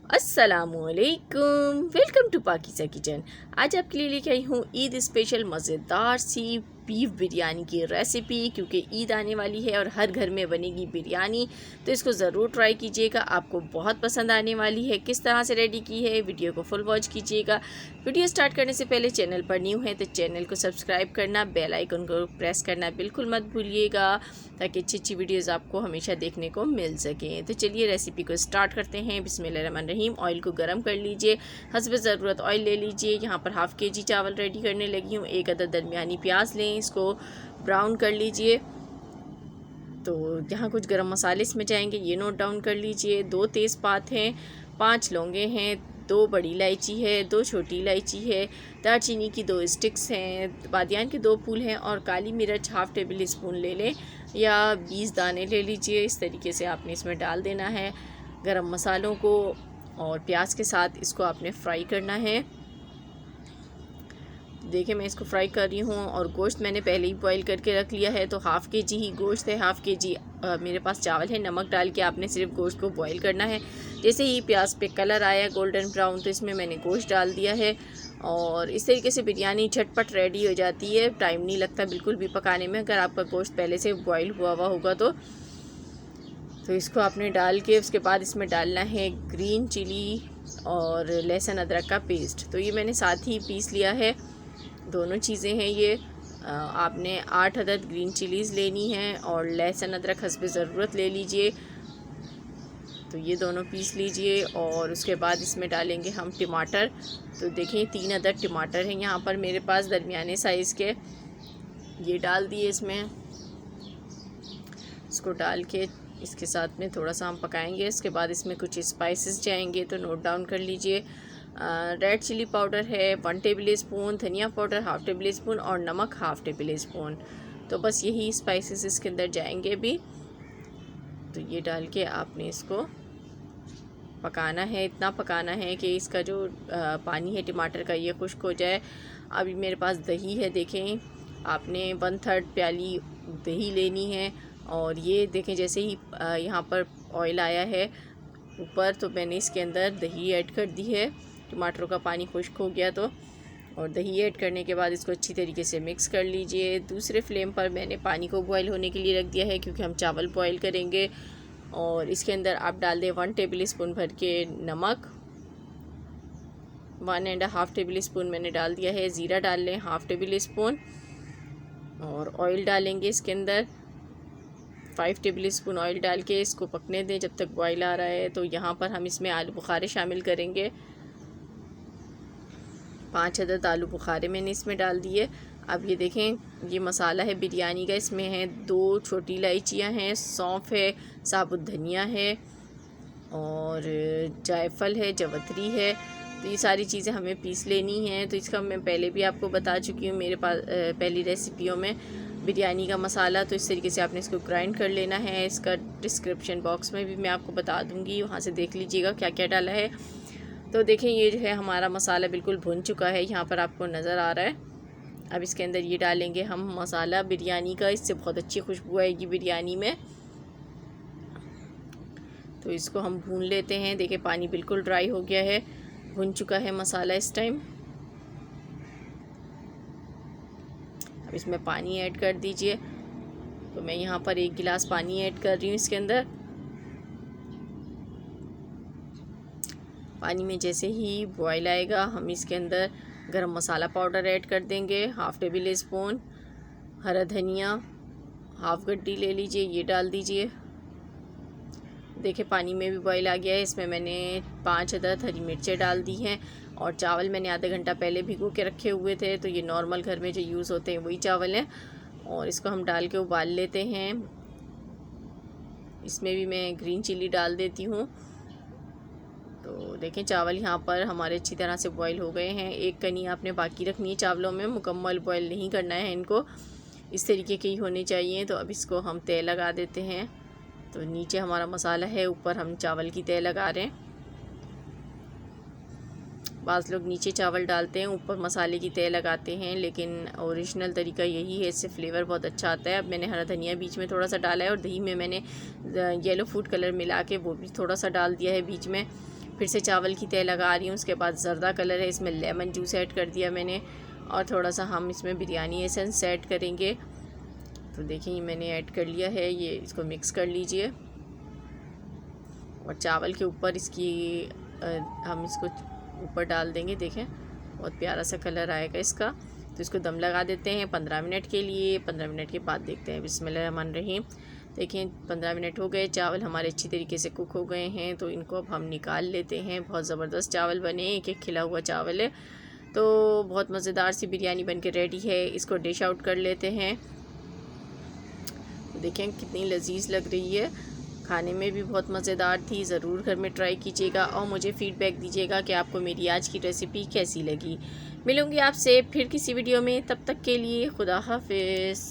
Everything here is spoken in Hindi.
अस्सलामुअलैकुम, वेलकम टू पाकिज़ा किचन। आज आपके लिए लेके आई हूँ ईद स्पेशल मज़ेदार सी बीफ बिरयानी की रेसिपी, क्योंकि ईद आने वाली है और हर घर में बनेगी बिरयानी। तो इसको ज़रूर ट्राई कीजिएगा, आपको बहुत पसंद आने वाली है। किस तरह से रेडी की है वीडियो को फुल वॉच कीजिएगा। वीडियो स्टार्ट करने से पहले चैनल पर न्यू है तो चैनल को सब्सक्राइब करना, बेल आइकन को प्रेस करना बिल्कुल मत भूलिएगा, ताकि अच्छी अच्छी वीडियोज़ आपको हमेशा देखने को मिल सकें। तो चलिए रेसिपी को स्टार्ट करते हैं। बिस्मिल्लाहिर्रहमानिर्रहीम। ऑयल को गर्म कर लीजिए, हस्ब ज़रूरत ऑयल ले लीजिए। यहाँ पर हाफ़ के जी चावल रेडी करने लगी हूँ। एक अदद दरमियानी प्याज लें, इसको ब्राउन कर लीजिए। तो यहाँ कुछ गरम मसाले इसमें जाएंगे, ये नोट डाउन कर लीजिए। 2 तेज़पात हैं, 5 लौंगे हैं, 2 बड़ी इलायची है, 2 छोटी इलायची है, दालचीनी की 2 स्टिक्स हैं, बादियान के 2 फूल हैं और काली मिर्च हाफ़ टेबल स्पून ले लें या 20 दाने ले लीजिए। इस तरीके से आपने इसमें डाल देना है गरम मसालों को, और प्याज के साथ इसको आपने फ्राई करना है। देखिए मैं इसको फ्राई कर रही हूँ, और गोश्त मैंने पहले ही बॉईल करके रख लिया है। तो हाफ़ के जी ही गोश्त है, हाफ़ के जी मेरे पास चावल है। नमक डाल के आपने सिर्फ गोश्त को बॉईल करना है। जैसे ही प्याज पे कलर आया गोल्डन ब्राउन, तो इसमें मैंने गोश्त डाल दिया है, और इस तरीके से बिरयानी झटपट रेडी हो जाती है। टाइम नहीं लगता बिल्कुल भी पकाने में, अगर आपका गोश्त पहले से बॉईल हुआ होगा तो इसको आपने डाल के उसके बाद इसमें डालना है ग्रीन चिली और लहसुन अदरक का पेस्ट। तो ये मैंने साथ ही पीस लिया है, दोनों चीज़ें हैं ये। आपने 8 अदद ग्रीन चिलीज़ लेनी है और लहसुन अदरक हस्बे ज़रूरत ले लीजिए। तो ये दोनों पीस लीजिए, और उसके बाद इसमें डालेंगे हम टमाटर। तो देखें 3 अदद टमाटर हैं यहाँ पर मेरे पास दरमियाने साइज़ के, ये डाल दिए इसमें। इसको डाल के इसके साथ में थोड़ा सा हम पकाएंगे। इसके बाद इसमें कुछ स्पाइसेस जाएंगे, तो नोट डाउन कर लीजिए। रेड चिली पाउडर है 1 टेबल स्पून, धनिया पाउडर हाफ़ टेबल स्पून और नमक हाफ़ टेबल स्पून। तो बस यही स्पाइसेस इसके अंदर जाएंगे भी। तो ये डाल के आपने इसको पकाना है, इतना पकाना है कि इसका जो पानी है टमाटर का ये खुश्क हो जाए। अभी मेरे पास दही है, देखें आपने 1/3 प्याली दही लेनी है। और ये देखें जैसे ही यहाँ पर ऑयल आया है ऊपर, तो मैंने इसके अंदर दही ऐड कर दी है। टमाटरों का पानी खुश्क हो गया तो, और दही ऐड करने के बाद इसको अच्छी तरीके से मिक्स कर लीजिए। दूसरे फ्लेम पर मैंने पानी को बॉईल होने के लिए रख दिया है, क्योंकि हम चावल बॉईल करेंगे। और इसके अंदर आप डाल दें 1 टेबल स्पून भर के नमक, 1.5 टेबल स्पून मैंने डाल दिया है। ज़ीरा डाल लें हाफ़ टेबल स्पून, और ऑयल डालेंगे इसके अंदर 5 टेबल स्पून ऑयल डाल के इसको पकने दें जब तक बॉईल आ रहा है। तो यहाँ पर हम इसमें आलू बुखारे शामिल करेंगे। 5 अदद आलू बुखारे मैंने इसमें डाल दिए। अब ये देखें ये मसाला है बिरयानी का, इसमें है 2 छोटी इलायचियाँ हैं, सौंफ है, साबुत धनिया है और जायफल है, जवतरी है। तो ये सारी चीज़ें हमें पीस लेनी हैं। तो इसका मैं पहले भी आपको बता चुकी हूँ मेरे पास पहली रेसिपियों में बिरयानी का मसाला। तो इस तरीके से आपने इसको ग्राइंड कर लेना है। इसका डिस्क्रिप्शन बॉक्स में भी मैं आपको बता दूँगी, वहाँ से देख लीजिएगा क्या क्या डाला है। तो देखें ये जो है हमारा मसाला बिल्कुल भुन चुका है, यहाँ पर आपको नज़र आ रहा है। अब इसके अंदर ये डालेंगे हम मसाला बिरयानी का, इससे बहुत अच्छी खुशबू आएगी बिरयानी में। तो इसको हम भून लेते हैं। देखिए पानी बिल्कुल ड्राई हो गया है, भुन चुका है मसाला इस टाइम। अब इसमें पानी ऐड कर दीजिए। तो मैं यहाँ पर 1 गिलास पानी ऐड कर रही हूँ इसके अंदर। पानी में जैसे ही बॉयल आएगा हम इसके अंदर गरम मसाला पाउडर ऐड कर देंगे, हाफ़ टेबल स्पून। हरा धनिया हाफ़ गड्डी ले लीजिए, ये डाल दीजिए। देखिए पानी में भी बॉयल आ गया है। इसमें मैंने 5 अदद हरी मिर्चें डाल दी हैं, और चावल मैंने आधा घंटा पहले भिगो के रखे हुए थे। तो ये नॉर्मल घर में जो यूज़ होते हैं वही चावल हैं, और इसको हम डाल के उबाल लेते हैं। इसमें भी मैं ग्रीन चिली डाल देती हूँ। तो देखें चावल यहाँ पर हमारे अच्छी तरह से बॉईल हो गए हैं। एक कनी आपने बाकी रखनी है चावलों में, मुकम्मल बॉईल नहीं करना है इनको, इस तरीके के ही होने चाहिए। तो अब इसको हम तय लगा देते हैं। तो नीचे हमारा मसाला है, ऊपर हम चावल की तय लगा रहे हैं। बाज़ लोग नीचे चावल डालते हैं ऊपर मसाले की तय लगाते हैं, लेकिन ओरिजिनल तरीका यही है, इससे फ्लेवर बहुत अच्छा आता है। अब मैंने हरा धनिया बीच में थोड़ा सा डाला है, और दही में मैंने येलो फूड कलर मिला के वो भी थोड़ा सा डाल दिया है बीच में। फिर से चावल की तह लगा रही हूँ। उसके बाद ज़र्दा कलर है, इसमें लेमन जूस ऐड कर दिया मैंने और थोड़ा सा हम इसमें बिरयानी एसेंस ऐड करेंगे। तो देखिए मैंने ऐड कर लिया है, ये इसको मिक्स कर लीजिए और चावल के ऊपर इसकी हम इसको ऊपर डाल देंगे। देखें बहुत प्यारा सा कलर आएगा इसका। तो इसको दम लगा देते हैं 15 मिनट के लिए। 15 मिनट के बाद देखते हैं। बिस्मिल्लाहिर्रहमानिर्रहीम। देखिए 15 मिनट हो गए, चावल हमारे अच्छी तरीके से कुक हो गए हैं। तो इनको अब हम निकाल लेते हैं। बहुत ज़बरदस्त चावल बने, एक एक खिला हुआ चावल है। तो बहुत मज़ेदार सी बिरयानी बनके रेडी है। इसको डिश आउट कर लेते हैं। तो देखें कितनी लजीज लग रही है, खाने में भी बहुत मज़ेदार थी। ज़रूर घर में ट्राई कीजिएगा और मुझे फ़ीडबैक दीजिएगा कि आपको मेरी आज की रेसिपी कैसी लगी। मिलूँगी आपसे फिर किसी वीडियो में, तब तक के लिए खुदा हाफिज़।